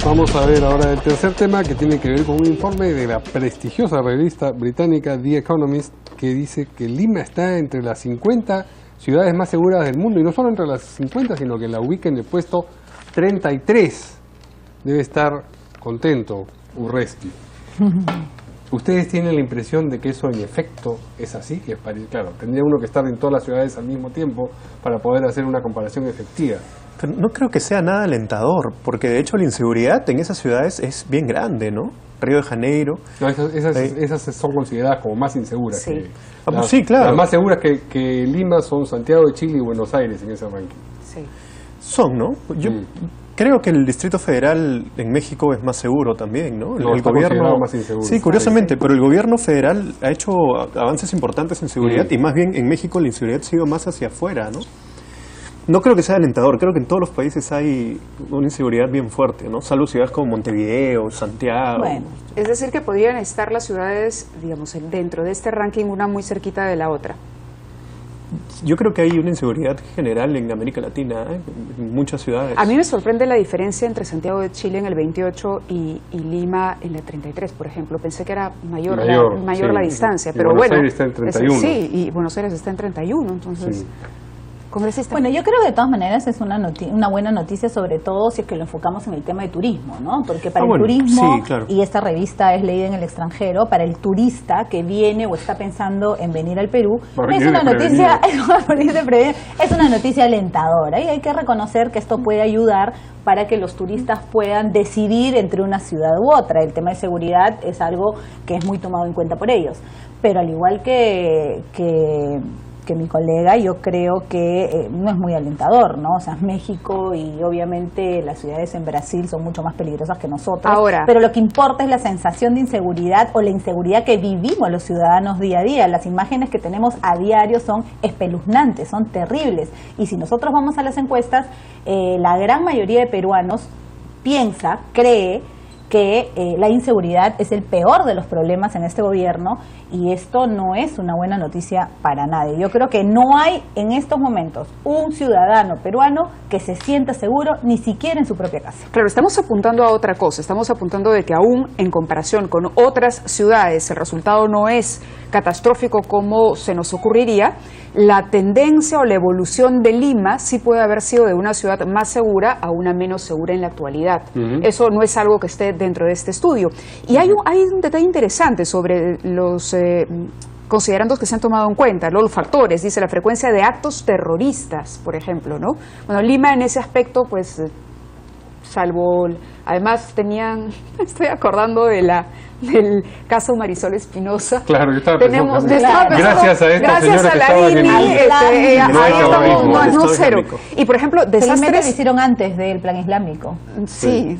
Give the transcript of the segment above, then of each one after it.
Vamos a ver ahora el tercer tema que tiene que ver con un informe de la prestigiosa revista británica The Economist que dice que Lima está entre las 50 ciudades más seguras del mundo y no solo entre las 50 sino que la ubica en el puesto 33. Debe estar contento Urresti. ¿Ustedes tienen la impresión de que eso en efecto es así? Que claro, tendría uno que estar en todas las ciudades al mismo tiempo para poder hacer una comparación efectiva. Pero no creo que sea nada alentador, porque de hecho la inseguridad en esas ciudades es bien grande, ¿no? Río de Janeiro. No, esas son consideradas como más inseguras. Sí, que, sí, claro. Las más seguras que Lima son Santiago de Chile y Buenos Aires en ese ranking. Sí. Son, ¿no? Yo creo que el Distrito Federal en México es más seguro también, ¿no? El gobierno más inseguro. Sí, curiosamente, pero el gobierno federal ha hecho avances importantes en seguridad y más bien en México la inseguridad ha sido más hacia afuera, ¿no? No creo que sea alentador, creo que en todos los países hay una inseguridad bien fuerte, ¿no? Salvo ciudades como Montevideo, Santiago. Bueno, es decir que podrían estar las ciudades, digamos, dentro de este ranking una muy cerquita de la otra. Yo creo que hay una inseguridad general en América Latina, en muchas ciudades. A mí me sorprende la diferencia entre Santiago de Chile en el 28 y Lima en el 33, por ejemplo. Pensé que era mayor la distancia, pero Buenos bueno. Aires está en 31. Sí, y Buenos Aires está en 31, entonces... Sí. Bueno, yo creo que de todas maneras es una buena noticia, sobre todo si es que lo enfocamos en el tema de turismo, ¿no? Porque para el turismo, y esta revista es leída en el extranjero, para el turista que viene o está pensando en venir al Perú, es una noticia alentadora y hay que reconocer que esto puede ayudar para que los turistas puedan decidir entre una ciudad u otra. El tema de seguridad es algo que es muy tomado en cuenta por ellos, pero al igual que mi colega, yo creo que no es muy alentador, ¿no? O sea, México y obviamente las ciudades en Brasil son mucho más peligrosas que nosotros. Ahora, pero lo que importa es la sensación de inseguridad o la inseguridad que vivimos los ciudadanos día a día. Las imágenes que tenemos a diario son espeluznantes, son terribles. Y si nosotros vamos a las encuestas, la gran mayoría de peruanos cree que la inseguridad es el peor de los problemas en este gobierno y esto no es una buena noticia para nadie. Yo creo que no hay en estos momentos un ciudadano peruano que se sienta seguro ni siquiera en su propia casa. Claro, estamos apuntando a otra cosa, estamos apuntando de que aún en comparación con otras ciudades el resultado no es catastrófico como se nos ocurriría. La tendencia o la evolución de Lima sí puede haber sido de una ciudad más segura a una menos segura en la actualidad. Eso no es algo que esté dentro de este estudio. Y hay un detalle interesante sobre los considerandos que se han tomado en cuenta, los factores, dice la frecuencia de actos terroristas, por ejemplo, ¿no? Bueno, Lima en ese aspecto, pues, salvo, además tenían, estoy acordando del caso Marisol Espinosa. Claro, yo estaba pensando. Gracias a esta señora que estaba en el... No, cero. Y por ejemplo, desastres... lo hicieron antes del plan islámico. Sí.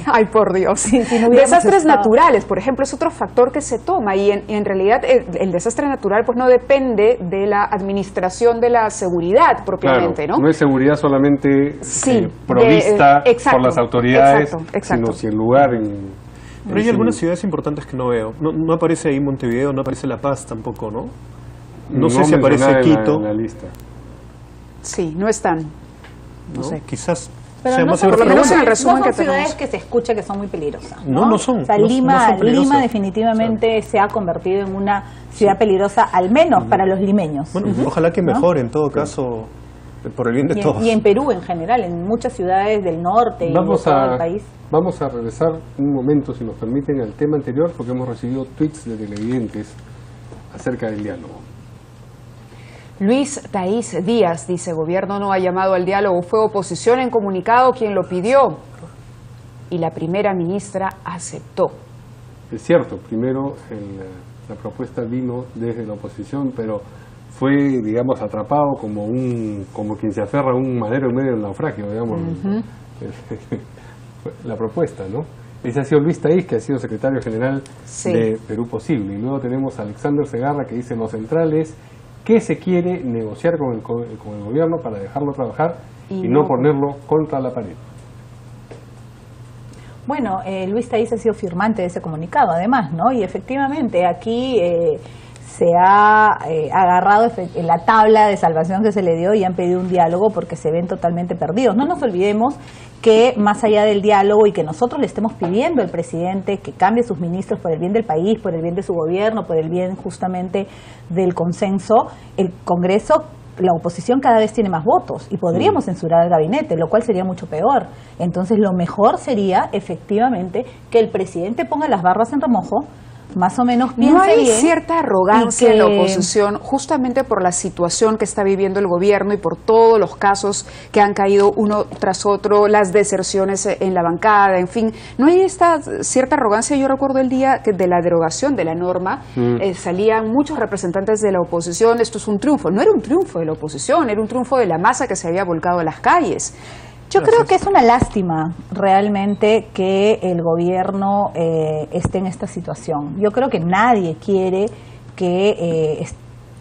Ay, por Dios. Desastres naturales, por ejemplo, es otro factor que se toma y en realidad el desastre natural pues no depende de la administración de la seguridad propiamente, ¿no? No es seguridad solamente provista por las autoridades, sino si el lugar... Pero hay algunas ciudades importantes que no veo. No aparece ahí Montevideo, no aparece La Paz tampoco, ¿no? No sé si aparece Quito. En la lista. Sí, no están. No sé. Quizás pero sea no más son, seguro. no son ciudades que se escucha que son muy peligrosas. No son. O sea, Lima definitivamente se ha convertido en una ciudad peligrosa, al menos para los limeños. Bueno, ojalá que mejore en todo caso, por el bien de todos. Y en Perú en general, en muchas ciudades del norte y de todo el país. Vamos a regresar un momento, si nos permiten, al tema anterior, porque hemos recibido tweets de televidentes acerca del diálogo. Luis Taís Díaz dice, gobierno no ha llamado al diálogo, fue oposición en comunicado quien lo pidió. Y la primera ministra aceptó. Es cierto, primero la propuesta vino desde la oposición, pero fue, digamos, atrapado como quien se aferra a un madero en medio del naufragio, digamos. La propuesta, ¿no? Ese ha sido Luis Taís, que ha sido secretario general de Perú Posible. Y luego tenemos a Alexander Segarra, que dice, lo central es que se quiere negociar con el gobierno para dejarlo trabajar y no ponerlo contra la pared. Bueno, Luis Taís ha sido firmante de ese comunicado, además, ¿no? Y efectivamente, aquí se ha agarrado en la tabla de salvación que se le dio y han pedido un diálogo porque se ven totalmente perdidos. No nos olvidemos que más allá del diálogo y que nosotros le estemos pidiendo al presidente que cambie sus ministros por el bien del país, por el bien de su gobierno, por el bien justamente del consenso, el Congreso, la oposición cada vez tiene más votos y podríamos censurar al gabinete, lo cual sería mucho peor. Entonces lo mejor sería efectivamente que el presidente ponga las barbas en remojo, más o menos piense ¿No hay bien, cierta arrogancia en la que- oposición justamente por la situación que está viviendo el gobierno y por todos los casos que han caído uno tras otro, las deserciones en la bancada, en fin? ¿No hay esta cierta arrogancia? Yo recuerdo el día que de la derogación de la norma, salían muchos representantes de la oposición, esto es un triunfo. No era un triunfo de la oposición, era un triunfo de la masa que se había volcado a las calles. Yo creo que es una lástima realmente que el gobierno esté en esta situación. Yo creo que nadie quiere que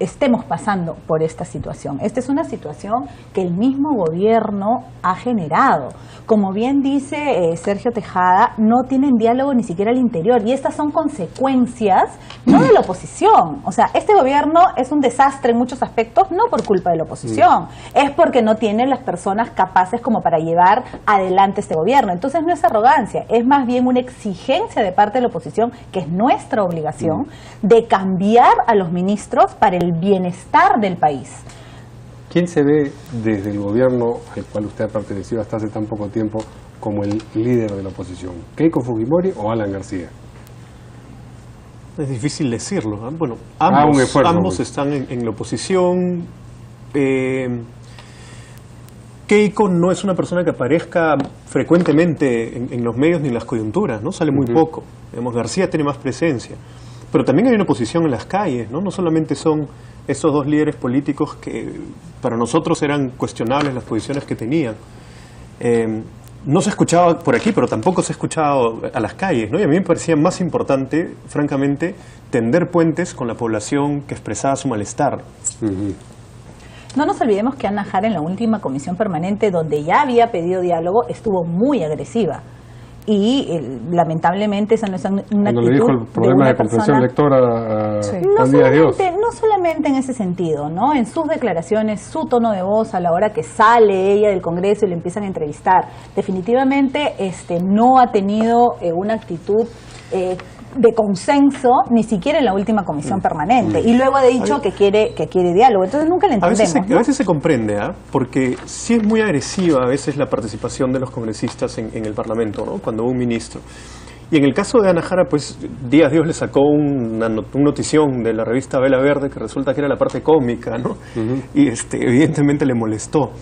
estemos pasando por esta situación. Esta es una situación que el mismo gobierno ha generado. Como bien dice Sergio Tejada, no tienen diálogo ni siquiera al interior y estas son consecuencias no de la oposición. O sea, este gobierno es un desastre en muchos aspectos, no por culpa de la oposición, es porque no tiene las personas capaces como para llevar adelante este gobierno. Entonces no es arrogancia, es más bien una exigencia de parte de la oposición, que es nuestra obligación, de cambiar a los ministros para el bienestar del país. ¿Quién se ve desde el gobierno al cual usted ha pertenecido hasta hace tan poco tiempo como el líder de la oposición? ¿Keiko Fujimori o Alan García? Es difícil decirlo, ¿eh? Bueno, un esfuerzo, ambos pues. están en la oposición. Keiko no es una persona que aparezca frecuentemente en los medios ni en las coyunturas, ¿no? Sale muy poco. Digamos, García tiene más presencia. Pero también hay una oposición en las calles, ¿no? No solamente son esos dos líderes políticos que para nosotros eran cuestionables las posiciones que tenían. No se escuchaba por aquí, pero tampoco se ha escuchado a las calles, ¿no? Y a mí me parecía más importante, francamente, tender puentes con la población que expresaba su malestar. No nos olvidemos que Ana Jara en la última comisión permanente, donde ya había pedido diálogo, estuvo muy agresiva. Y lamentablemente esa no es una Cuando actitud le dijo el problema una de comprensión persona. lectora a Sí. Juan Díaz Dios. No solamente en ese sentido, ¿no? En sus declaraciones, su tono de voz a la hora que sale ella del Congreso y le empiezan a entrevistar, definitivamente no ha tenido una actitud de consenso, ni siquiera en la última comisión permanente. Y luego ha dicho que quiere diálogo. Entonces nunca le A entendemos. veces, a veces se comprende, ¿ah? Porque sí es muy agresiva a veces la participación de los congresistas en el Parlamento, ¿no? Cuando un ministro. Y en el caso de Ana Jara, pues Díaz Dios le sacó un notición de la revista Vela Verde que resulta que era la parte cómica, ¿no? Y evidentemente le molestó.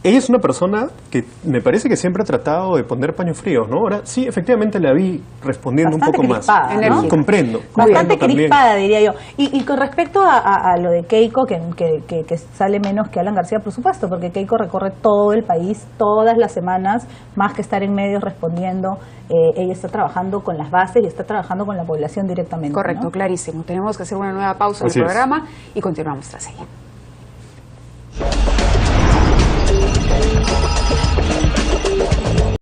Ella es una persona que me parece que siempre ha tratado de poner paños fríos, ¿no? Ahora sí, efectivamente la vi respondiendo Bastante un poco crispada, más. ¿no? Enérgica. Comprendo Bastante también. crispada, diría yo. Y con respecto a lo de Keiko, que sale menos que Alan García, por supuesto, porque Keiko recorre todo el país, todas las semanas, más que estar en medios respondiendo, ella está trabajando con las bases y está trabajando con la población directamente. Correcto, ¿no? clarísimo. Tenemos que hacer una nueva pausa Así del es. programa y continuamos tras ella.